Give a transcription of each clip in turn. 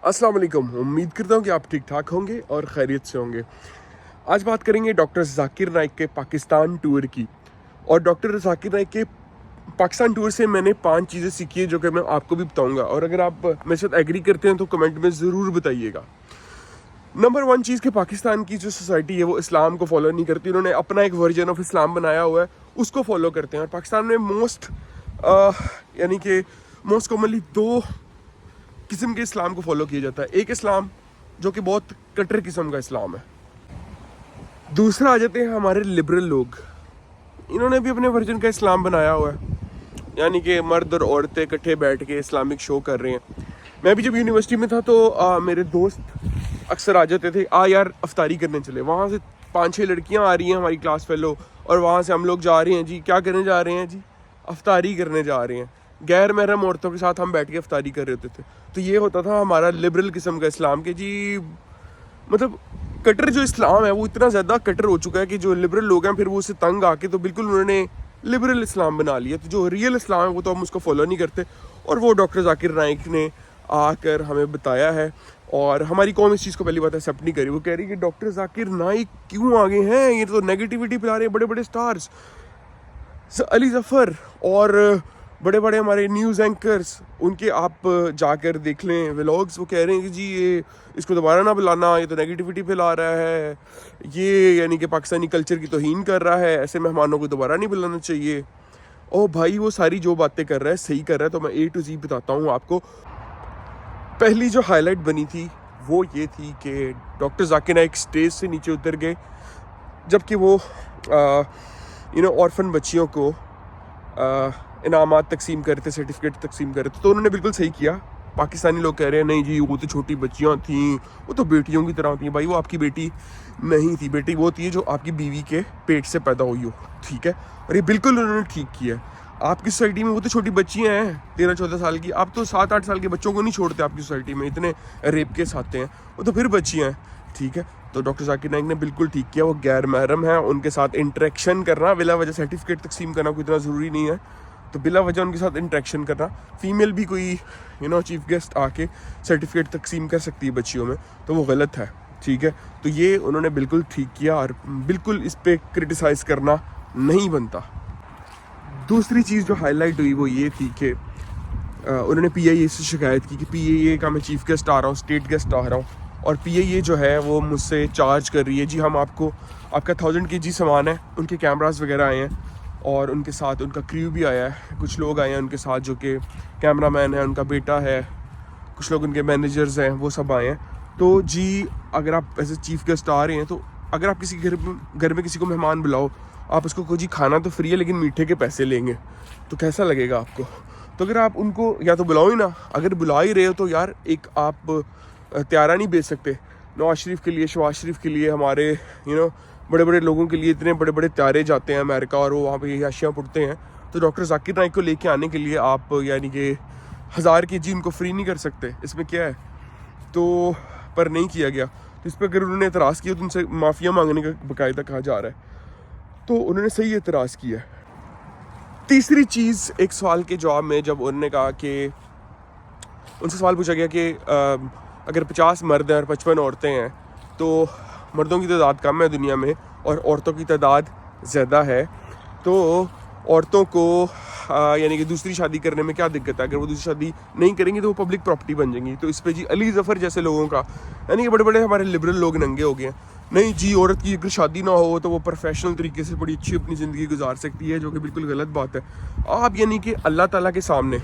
अस्सलाम वालेकुम। उम्मीद करता हूँ कि आप ठीक ठाक होंगे और खैरियत से होंगे। आज बात करेंगे डॉक्टर जाकिर नाइक के पाकिस्तान टूर की। और डॉक्टर जाकिर नाइक के पाकिस्तान टूर से मैंने 5 चीज़ें सीखी है जो कि मैं आपको भी बताऊंगा, और अगर आप मेरे साथ एग्री करते हैं तो कमेंट में ज़रूर बताइएगा। नंबर 1 चीज़ कि पाकिस्तान की जो सोसाइटी है वो इस्लाम को फॉलो नहीं करती। उन्होंने अपना एक वर्जन ऑफ इस्लाम बनाया हुआ है, उसको फॉलो करते हैं। और पाकिस्तान में मोस्ट कॉमनली 2 किस्म के इस्लाम को फॉलो किया जाता है। एक इस्लाम जो कि बहुत कट्टर किस्म का इस्लाम है। दूसरा आ जाते हैं हमारे लिबरल लोग। इन्होंने भी अपने वर्जन का इस्लाम बनाया हुआ है, यानी कि मर्द और औरतें इकट्ठे बैठ के इस्लामिक शो कर रहे हैं। मैं भी जब यूनिवर्सिटी में था तो मेरे दोस्त अक्सर आ जाते थे, यार अफ्तारी करने चले। वहाँ से 5-6 लड़कियाँ आ रही हैं हमारी क्लास फेलो, और वहाँ से हम लोग जा रहे हैं जी, क्या करने जा रहे हैं जी, अफ्तारी करने जा रहे हैं। गैर महरम औरतों के साथ हम बैठ के अफ्तारी कर रहे होते थे। तो ये होता था हमारा लिबरल किस्म का इस्लाम के जी, मतलब कटर जो इस्लाम है वो इतना ज़्यादा कटर हो चुका है कि जो लिबरल लोग हैं फिर वो उससे तंग आके तो बिल्कुल उन्होंने लिबरल इस्लाम बना लिया। तो जो रियल इस्लाम है वो तो हम उसको फॉलो नहीं करते, और वो डॉक्टर जाकिर नाइक ने आकर हमें बताया है। और हमारी कौम इस चीज़ को पहली बात एक्सेप्ट नहीं करी। वो कह रही है कि डॉक्टर जाकिर नाइक क्यों आगे हैं, ये तो नेगेटिविटी फैला रहे हैं बड़े बड़े स्टार्स, अली जफ़र और बड़े बड़े हमारे न्यूज़ एंकर्स, उनके आप जाकर देख लें व्लॉग्स। वो कह रहे हैं कि जी ये इसको दोबारा ना बुलाना, ये तो नेगेटिविटी फैला रहा है, ये यानी कि पाकिस्तानी कल्चर की तौहीन कर रहा है, ऐसे मेहमानों को दोबारा नहीं बुलाना चाहिए। ओ भाई, वो सारी जो बातें कर रहा है सही कर रहा है। तो मैं A to Z बताता हूँ आपको। पहली जो हाईलाइट बनी थी वो ये थी कि डॉक्टर जाकिर नाइक स्टेज से नीचे उतर गए जबकि वो ऑर्फन बच्चियों को इनामात तकसीम कर रहे थे, सर्टिफिकेट तकसीम कर रहे थे। तो उन्होंने बिल्कुल सही किया। पाकिस्तानी लोग कह रहे हैं नहीं जी वो तो छोटी बच्चियाँ थीं, वो तो बेटियों की तरह थीं। भाई वो आपकी बेटी नहीं थी, बेटी वो थी जो आपकी बीवी के पेट से पैदा हुई हो, ठीक है। और ये बिल्कुल उन्होंने ठीक किया है। आपकी सोसाइटी में वो तो छोटी बच्चियाँ हैं 13-14 साल की, आप तो 7-8 साल के बच्चों को नहीं छोड़ते आपकी सोसाइटी में, इतने रेप केस आते हैं, वो तो फिर बच्चियाँ हैं, ठीक है। तो डॉक्टर जाकिर नाइक ने बिल्कुल ठीक किया। वो गैर महरम है, उनके साथ इंटरेक्शन करना बिला वजह सर्टिफिकेट तकसीम करना कोई इतना ज़रूरी नहीं है, तो बिला वजह उनके साथ इंटरेक्शन करना, फीमेल भी कोई चीफ गेस्ट आके सर्टिफिकेट तकसीम कर सकती है बच्चियों में, तो वो गलत है, ठीक है। तो ये उन्होंने बिल्कुल ठीक किया और बिल्कुल इस पर क्रिटिसाइज़ करना नहीं बनता। दूसरी चीज़ जो हाईलाइट हुई वो ये थी कि उन्होंने PIA से शिकायत की कि PIA का मैं चीफ गेस्ट आ रहा हूँ, स्टेट गेस्ट आ रहा हूँ, और PIA जो है वो मुझसे चार्ज कर रही है जी, हम आपको आपका 1000 kg सामान है। उनके कैमरास वगैरह आए हैं और उनके साथ उनका क्रू भी आया है, कुछ लोग आए हैं उनके साथ जो कि कैमरामैन है, उनका बेटा है, कुछ लोग उनके मैनेजर्स हैं, वो सब आए हैं। तो जी अगर आप एज ए चीफ गेस्ट आ रहे हैं तो अगर आप किसी घर में किसी को मेहमान बुलाओ, आप उसको कहो जी खाना तो फ्री है लेकिन मीठे के पैसे लेंगे, तो कैसा लगेगा आपको? तो अगर आप उनको या तो बुलाओ ही ना, अगर बुला ही रहे हो तो यार एक आप त्यारा नहीं बेच सकते। नवाज शरीफ के लिए, शहबाज शरीफ के लिए, हमारे बड़े बड़े लोगों के लिए इतने बड़े बड़े त्यारे जाते हैं अमेरिका और वो वहाँ पे याशियाँ पुटते हैं। तो डॉक्टर जाकिर नाइक को लेके आने के लिए आप यानी कि 1000 kg उनको फ्री नहीं कर सकते, इसमें क्या है? तो पर नहीं किया गया। तो इस पर अगर उन्होंने एतराज़ किया तो उनसे माफ़िया मांगने का बाकायदा कहा जा रहा है, तो उन्होंने सही एतराज़ किया। तीसरी चीज़, एक सवाल के जवाब में जब उन्होंने कहा कि उनसे सवाल पूछा गया कि अगर 50 मर्द हैं और 55 औरतें हैं तो मर्दों की तादाद कम है दुनिया में और औरतों की तादाद ज़्यादा है, तो औरतों को यानी कि दूसरी शादी करने में क्या दिक्कत है? अगर वो दूसरी शादी नहीं करेंगी तो वो पब्लिक प्रॉपर्टी बन जाएंगी। तो इस पे जी अली जफ़र जैसे लोगों का, यानी कि बड़े बड़े हमारे लिबरल लोग नंगे हो गए हैं। नहीं जी, औरत की अगर शादी ना हो तो वो प्रोफेशनल तरीके से बड़ी अच्छी अपनी ज़िंदगी गुजार सकती है, जो कि बिल्कुल गलत बात है। आप यानी कि अल्लाह ताला के सामने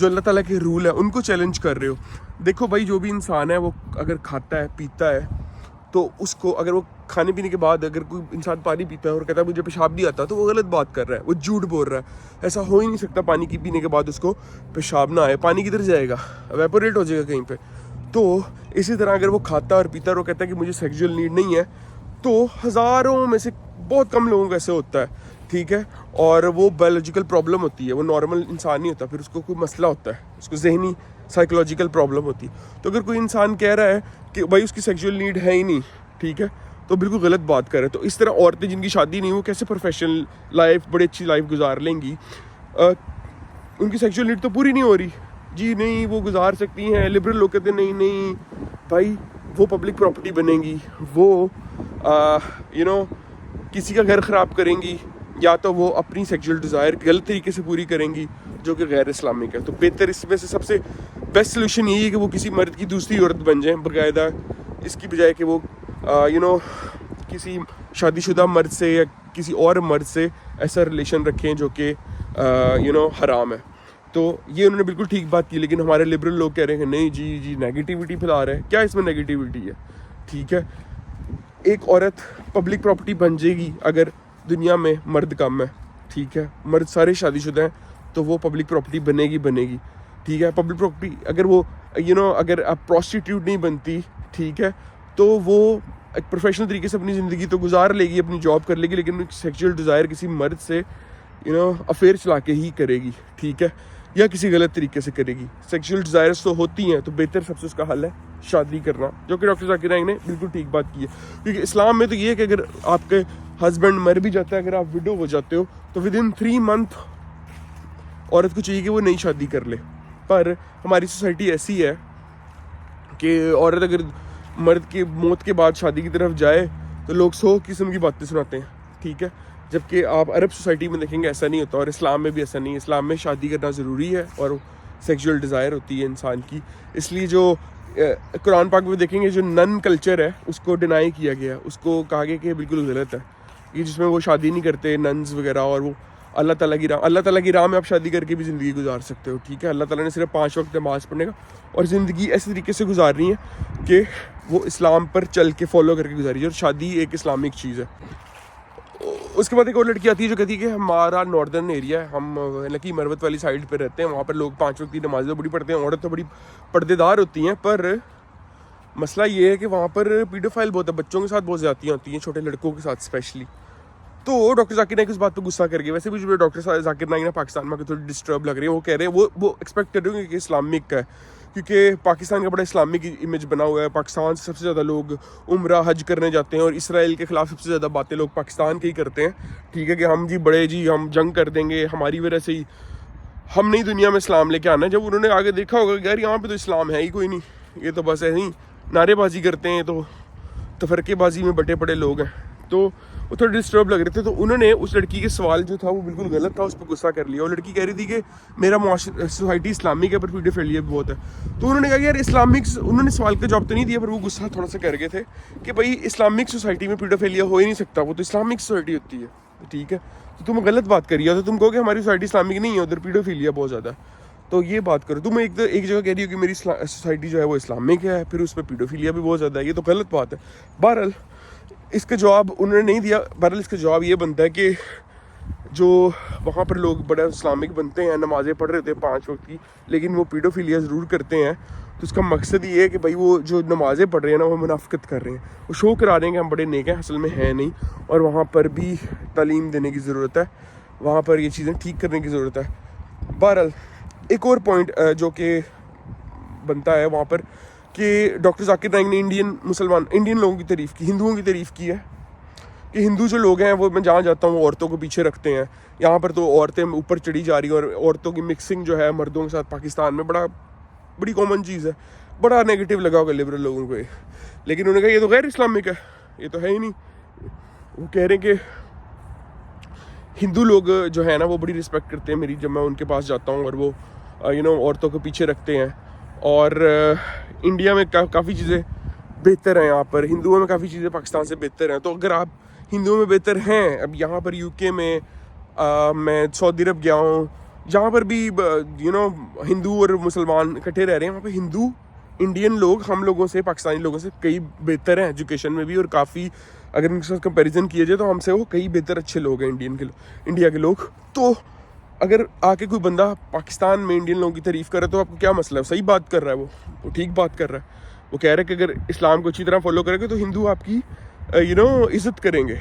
जो अल्लाह ताला के रूल है उनको चैलेंज कर रहे हो। देखो भाई, जो भी इंसान है वो अगर खाता है पीता है तो उसको, अगर वो खाने पीने के बाद अगर कोई इंसान पानी पीता है और कहता है मुझे पेशाब नहीं आता, तो वो गलत बात कर रहा है, वो झूठ बोल रहा है। ऐसा हो ही नहीं सकता पानी की पीने के बाद उसको पेशाब ना आए। पानी किधर जाएगा? वेपोरेट हो जाएगा कहीं पे। तो इसी तरह अगर वो खाता और पीता और वो कहता है कि मुझे सेक्सुअल नीड नहीं है, तो हज़ारों में से बहुत कम लोगों को ऐसे होता है, ठीक है। और वो बायोलॉजिकल प्रॉब्लम होती है, वो नॉर्मल इंसान नहीं होता, फिर उसको कोई मसला होता है, उसको जहनी साइकोलॉजिकल प्रॉब्लम होती है। तो अगर कोई इंसान कह रहा है कि भाई उसकी सेक्सुअल नीड है ही नहीं, ठीक है, तो बिल्कुल गलत बात कर रहे हैं। तो इस तरह औरतें जिनकी शादी नहीं, वो कैसे प्रोफेशनल लाइफ, बड़ी अच्छी लाइफ गुजार लेंगी? उनकी सेक्सुअल नीड तो पूरी नहीं हो रही, जी नहीं वो गुजार सकती हैं। लिबरल लोग कहते हैं नहीं नहीं भाई वो पब्लिक प्रॉपर्टी बनेंगी, वो किसी का घर ख़राब करेंगी, या तो वो अपनी सेक्सुअल डिज़ायर गलत तरीके से पूरी करेंगी जो कि गैर इस्लामिक है। तो बेहतर इसमें से सबसे बेस्ट सोल्यूशन यही है कि वो किसी मर्द की दूसरी औरत बन जाएं बाकायदा, इसकी बजाय कि वो किसी शादीशुदा मर्द से या किसी और मर्द से ऐसा रिलेशन रखें जो कि हराम है। तो ये उन्होंने बिल्कुल ठीक बात की, लेकिन हमारे लिबरल लोग कह रहे हैं नहीं जी जी नेगेटिविटी फैला रहे हैं। क्या इसमें नेगेटिविटी है? ठीक है, एक औरत पब्लिक प्रॉपर्टी बन जाएगी अगर दुनिया में मर्द कम है, ठीक है, मर्द सारे शादीशुदा हैं तो वो पब्लिक प्रॉपर्टी बनेगी, ठीक है। पब्लिक प्रॉपर्टी अगर वो अगर आप प्रोस्टिट्यूट नहीं बनती, ठीक है, तो वो एक प्रोफेशनल तरीके से अपनी ज़िंदगी तो गुजार लेगी, अपनी जॉब कर लेगी, लेकिन सेक्सुअल डिज़ायर किसी मर्द से अफेयर चला के ही करेगी, ठीक है, या किसी गलत तरीके से करेगी। सेक्सुअल डिज़ायर्स तो होती हैं, तो बेहतर सबसे उसका हल है शादी करना, जो कि डॉक्टर जाकिर नाइक ने बिल्कुल ठीक बात की है। क्योंकि इस्लाम में तो ये है कि अगर आपके हस्बैंड मर भी जाता है, अगर आप विडो हो जाते हो, तो विद इन 3 मंथ औरत को चाहिए कि वो नई शादी कर ले। पर हमारी सोसाइटी ऐसी है कि औरत अगर मर्द की मौत के बाद शादी की तरफ जाए तो लोग 100 किस्म की बातें सुनाते हैं, ठीक है। जबकि आप अरब सोसाइटी में देखेंगे ऐसा नहीं होता, और इस्लाम में भी ऐसा नहीं है। इस्लाम में शादी करना ज़रूरी है और सेक्सुअल डिज़ायर होती है इंसान की। इसलिए जो कुरान पाक में देखेंगे जो नन कल्चर है उसको डिनाई किया गया, उसको कहा गया कि बिल्कुल गलत है, ये जिसमें वो शादी नहीं करते नन्स वगैरह, और वो अल्लाह ताला की राह में आप शादी करके भी ज़िंदगी गुजार सकते हो, ठीक है। अल्लाह ताला ने सिर्फ 5 वक्त नमाज़ पढ़ने का और ज़िंदगी ऐसे तरीके से गुजारनी है कि वो इस्लाम पर चल के फॉलो करके गुजारी है, और शादी एक इस्लामिक चीज़ है। उसके बाद एक और लड़की आती है जो कहती है कि हमारा नॉर्दर्न एरिया है, हम लकी मरवत वाली साइड पे रहते हैं, वहाँ पर लोग 5 वक्त की नमाज़ें बड़ी पढ़ते हैं, औरत तो बड़ी पर्देदार होती हैं, पर मसला ये है कि वहाँ पर पीडोफाइल बहुत है, बच्चों के साथ बहुत ज़्यादतियाँ होती हैं, छोटे लड़कों के साथ स्पेशली। तो डॉक्टर जाकिर नाइक इस बात पे गुस्सा कर गए। वैसे भी जो डॉक्टर जाकिर नाइक ने पाकिस्तान में थोड़ी डिस्टर्ब लग रही है, वो कह रहे हैं वो एक्सपेक्ट कर रहे हो कि इस्लामिक का है, क्योंकि पाकिस्तान का बड़ा इस्लामिक इमेज बना हुआ है। पाकिस्तान से सबसे ज़्यादा लोग उम्रा हज करने जाते हैं, और इसराइल के ख़िलाफ़ सबसे ज़्यादा बातें लोग पाकिस्तान के ही करते हैं, ठीक है, कि हम जंग कर देंगे, हमारी वजह से ही हम नई दुनिया में इस्लाम लेके आना है। जब उन्होंने आगे देखा होगा कि यार यहाँ पे तो इस्लाम है ही कोई नहीं, ये तो बस ऐसे ही नारेबाजी करते हैं, तो तफरकेबाजी में बटे पड़े लोग हैं, तो वो थोड़े डिस्टर्ब लग रहे थे। तो उन्होंने उस लड़की के सवाल जो था वो बिल्कुल गलत था, उस पर गुस्सा कर लिया। और लड़की कह रही थी कि मेरा सोसाइटी इस्लामिक है पर पीडोफिलिया भी बहुत है। तो उन्होंने कहा कि यार इस्लामिक, उन्होंने सवाल का जवाब तो नहीं दिया, पर वो गुस्सा थोड़ा सा कर गए थे कि भाई इस्लामिक सोसाइटी में पीडोफिलिया हो ही नहीं सकता, वो तो इस्लामिक सोसाइटी होती है, ठीक है। तो तुम गलत बात करी है, तो तुम कहो कि हमारी सोसाइटी इस्लामिक नहीं है, उधर पीडोफिलिया बहुत ज़्यादा है, तो ये बात करो। तुम एक जगह कह रही हो कि मेरी सोसाइटी जो है वो इस्लामिक है, फिर उसमें पीडोफिलिया भी बहुत ज़्यादा है, ये तो गलत बात है। बहरहाल इसका जवाब उन्होंने नहीं दिया। बहरहाल इसका जवाब ये बनता है कि जो वहाँ पर लोग बड़ा इस्लामिक बनते हैं, नमाज़ें पढ़ रहे थे 5 वक्त की, लेकिन वो पीडोफिलिया ज़रूर करते हैं, तो उसका मकसद ये है कि भाई वो जो नमाज़ें पढ़ रहे हैं ना, वो मुनाफिकत कर रहे हैं, वो शो करा रहे हैं कि हम बड़े नेक हैं, असल में है नहीं। और वहाँ पर भी तालीम देने की ज़रूरत है, वहाँ पर ये चीज़ें ठीक करने की ज़रूरत है। बहरहाल एक और पॉइंट जो कि बनता है वहाँ पर कि डॉक्टर जाकिर नाइक ने इंडियन लोगों की तारीफ़ की, हिंदुओं की तारीफ़ की है कि हिंदू जो लोग हैं वो, मैं जहाँ जाता हूँ, औरतों को पीछे रखते हैं। यहाँ पर तो औरतें ऊपर चढ़ी जा रही हैं, और औरतों की मिक्सिंग जो है मर्दों के साथ पाकिस्तान में बड़ी कॉमन चीज़ है। बड़ा नेगेटिव लगा होगा लिबरल लोगों को, लेकिन उन्होंने कहा ये तो गैर इस्लामिक है, ये तो है ही नहीं। वो कह रहे हैं कि हिंदू लोग जो है ना वो बड़ी रिस्पेक्ट करते हैं मेरी, जब मैं उनके पास जाता हूँ, और वो औरतों को पीछे रखते हैं। और इंडिया में काफ़ी चीज़ें बेहतर हैं, यहाँ पर हिंदुओं में काफ़ी चीज़ें पाकिस्तान से बेहतर हैं। तो अगर आप हिंदुओं में बेहतर हैं, अब यहाँ पर यूके में मैं सऊदी अरब गया हूँ, जहाँ पर भी हिंदू और मुसलमान इकट्ठे रह रहे हैं, वहाँ पर हिंदू इंडियन लोग हम लोगों से, पाकिस्तानी लोगों से कई बेहतर हैं एजुकेशन में भी, और काफ़ी अगर उनके साथ कंपैरिजन किया जाए तो हमसे वो कई बेहतर अच्छे लोग हैं इंडिया के लोग। तो अगर आके कोई बंदा पाकिस्तान में इंडियन लोगों की तारीफ़ करे तो आपको क्या मसला है? सही बात कर रहा है, वो ठीक बात कर रहा है। वो कह रहा है कि अगर इस्लाम को अच्छी तरह फॉलो करेंगे तो हिंदू आपकी इज़्ज़त करेंगे,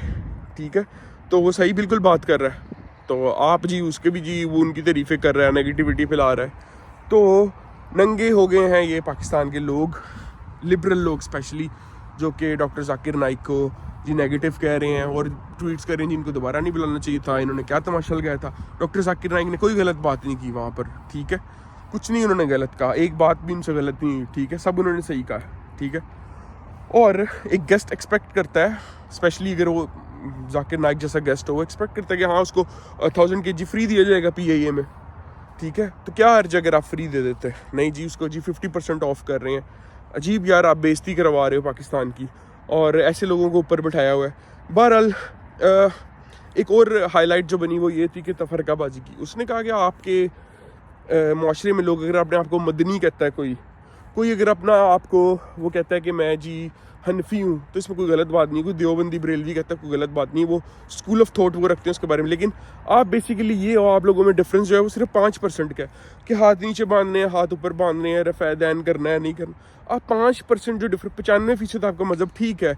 ठीक है। तो वो सही बिल्कुल बात कर रहा है। तो आप जी उसके भी जी वो उनकी तारीफ़ें कर रहा है, नेगेटिविटी फैला रहा है। तो नंगे हो गए हैं ये पाकिस्तान के लोग, लिबरल लोग स्पेशली, जो कि डॉक्टर जाकिर नाइक को जी नेगेटिव कह रहे हैं और ट्वीट्स कर रहे हैं जिनको दोबारा नहीं बुलाना चाहिए था, इन्होंने क्या तमाशा लगाया था। डॉक्टर जाकिर नाइक ने कोई गलत बात नहीं की वहाँ पर, ठीक है। कुछ नहीं उन्होंने गलत कहा, एक बात भी उनसे गलत नहीं, ठीक है, सब उन्होंने सही कहा, ठीक है। और एक गेस्ट एक्सपेक्ट करता है, स्पेशली अगर वो जाकिर नाइक जैसा गेस्ट हो, वो एक्सपेक्ट करता है कि हाँ उसको 1000 kg फ्री दिया जाएगा PIA में, ठीक है। तो क्या हर्ज अगर आप फ्री दे देते हैं? नहीं जी, उसको जी 50% ऑफ कर रहे हैं। अजीब यार, आप बेइज्जती करवा रहे हो पाकिस्तान की, और ऐसे लोगों को ऊपर बिठाया हुआ है। बहरहाल एक और हाईलाइट जो बनी वो ये थी कि तफरकाबाजी की। उसने कहा कि आपके माशरे में लोग, अगर अपने आप को मदनी कहता है, कोई अगर अपना आपको वो कहता है कि मैं जी हनफी हूँ, तो इसमें कोई गलत बात नहीं, कोई देवबंदी बरेलवी कहता है, कोई गलत बात नहीं, वो स्कूल ऑफ थॉट वो रखते हैं उसके बारे में। लेकिन आप बेसिकली ये हो, आप लोगों में डिफरेंस जो है वो सिर्फ 5% का है कि हाथ नीचे बांधने हैं, हाथ ऊपर बांधने हैं, रफ़ैदैन करना है, नहीं करना। आप 5% जो डिफरेंस, 95% आपका मजहब ठीक है,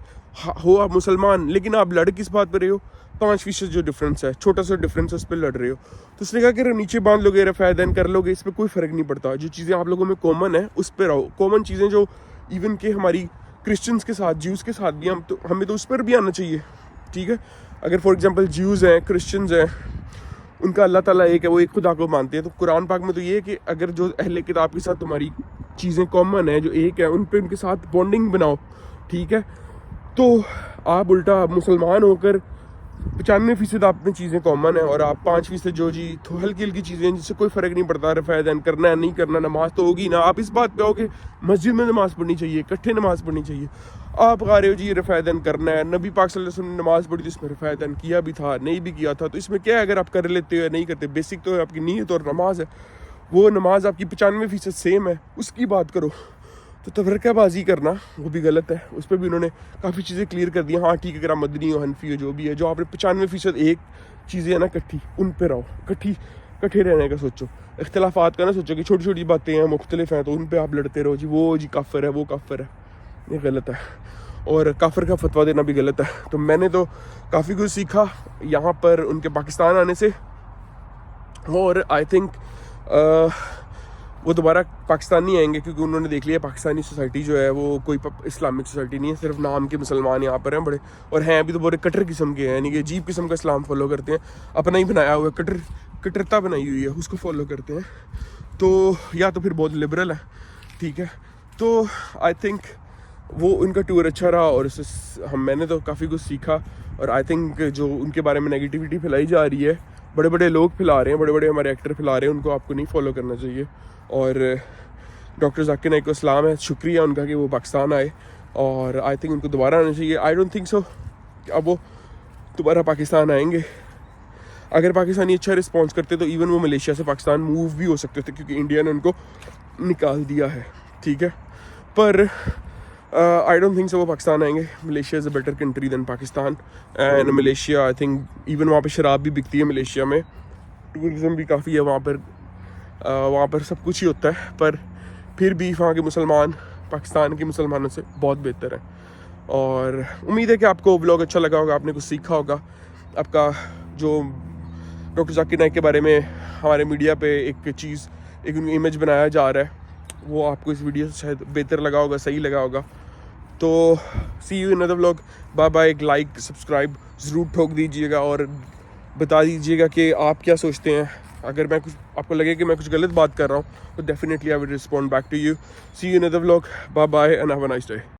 हो आप मुसलमान, लेकिन आप लड़ किस बात पर रहे हो? 5% जो डिफरेंस है, छोटा सा डिफरेंस है, उस पर लड़ रहे हो। तो उसने कहा कि नीचे बांध लोगे, रफ़ैदैन कर लोगे, इस पर कोई फ़र्क नहीं पड़ता। जो चीज़ें आप लोगों में कॉमन है उस पर रहो। कॉमन चीज़ें जो इवन के हमारी क्रिश्चियंस के साथ, ज्यूज़ के साथ भी हमें तो उस पर भी आना चाहिए, ठीक है। अगर फॉर एग्जांपल ज्यूज़ हैं, क्रिश्चियंस हैं, उनका अल्लाह ताला एक है, वो एक खुदा को मानते हैं। तो कुरान पाक में तो ये है कि अगर जो अहले किताब के साथ तुम्हारी चीज़ें कॉमन है, जो एक है, उन पर उनके साथ बॉन्डिंग बनाओ, ठीक है। तो आप उल्टा मुसलमान होकर 95% आप में चीज़ें कॉमन है, और आप 5% जो जी हल्की हल्की चीज़ें हैं जिससे कोई फ़र्क नहीं पड़ता, रफ़ैदैन करना है नहीं करना, नमाज तो होगी ना। आप इस बात पे हो कि मस्जिद में नमाज़ पढ़नी चाहिए, इकट्ठे नमाज़ पढ़नी चाहिए। आप गा रहे हो जी रफ़ैदैन करना है, नबी पाक सल्लल्लाहु अलैहि वसल्लम ने नमाज़ पढ़ी तो इसमें रफ़ैदैन किया भी था, नहीं भी किया था, तो इसमें क्या है अगर आप कर लेते हो या नहीं करते? बेसिक तो आपकी नीयत और नमाज है, वो नमाज आपकी 95% सेम है, उसकी बात करो। तो तफरकाबाजी करना वो भी गलत है, उस पर भी उन्होंने काफ़ी चीज़ें क्लियर कर दी। हाँ ठीक है, अगर आप मदनी हो, हनफी हो, जो भी है, जो आपने 95% एक चीज़ें है ना इकट्ठी, उन पे रहो, इकट्ठे रहने का सोचो। इख्तलाफात का ना सोचो कि छोटी छोटी बातें हैं, मुख्तलिफ हैं, तो उन पे आप लड़ते रहो जी, वो जी काफिर है, वो काफिर है, ये गलत है। और काफिर का फतवा देना भी गलत है। तो मैंने तो काफ़ी कुछ सीखा यहाँ पर उनके पाकिस्तान आने से, और आई थिंक वो दोबारा पाकिस्तान नहीं आएंगे, क्योंकि उन्होंने देख लिया पाकिस्तानी सोसाइटी जो है वो कोई इस्लामिक सोसाइटी नहीं है, सिर्फ नाम के मुसलमान यहाँ पर हैं बड़े, और हैं अभी तो बड़े कट्टर किस्म के हैं, यानी कि अजीब किस्म का इस्लाम फॉलो करते हैं, अपना ही बनाया हुआ कट्टरता बनाई हुई है, उसको फॉलो करते हैं। तो या तो फिर बहुत लिबरल है, ठीक है। तो आई थिंक वो उनका टूर अच्छा रहा, और उससे मैंने तो काफ़ी कुछ सीखा। और आई थिंक जो उनके बारे में नेगेटिविटी फैलाई जा रही है, बड़े बड़े लोग फैला रहे हैं, बड़े बड़े हमारे एक्टर फैला रहे हैं, उनको आपको नहीं फॉलो करना चाहिए। और डॉक्टर जाकिर नाइक को सलाम है, शुक्रिया उनका कि वो पाकिस्तान आए, और आई थिंक उनको दोबारा आना चाहिए। आई डोंट थिंक सो अब वो दोबारा पाकिस्तान आएंगे। अगर पाकिस्तानी अच्छा रिस्पॉन्स करते तो इवन वो मलेशिया से पाकिस्तान मूव भी हो सकते थे, क्योंकि इंडिया ने उनको निकाल दिया है, ठीक है। पर आई डोंट थिंक सो वो पाकिस्तान आएंगे। Malaysia is a better country than Pakistan, and Malaysia I think even वहाँ पे शराब भी बिकती है मलेशिया में, टूरिज़म भी काफ़ी है वहाँ पर सब कुछ ही होता है, पर फिर भी वहाँ के मुसलमान पाकिस्तान के मुसलमानों से बहुत बेहतर हैं। और उम्मीद है कि आपको व्लॉग अच्छा लगा होगा, आपने कुछ सीखा होगा। आपका जो डॉक्टर जाकिर नाइक के बारे में हमारे मीडिया पे एक इमेज बनाया जा रहा है, वो आपको इस वीडियो से शायद बेहतर लगा होगा, सही लगा होगा। तो see you in another vlog, bye bye. एक लाइक सब्सक्राइब ज़रूर ठोक दीजिएगा, और बता दीजिएगा कि आप क्या सोचते हैं। अगर मैं कुछ आपको लगे कि मैं कुछ गलत बात कर रहा हूँ तो definitely I will respond back to you. See you in another vlog, bye bye and have a nice day.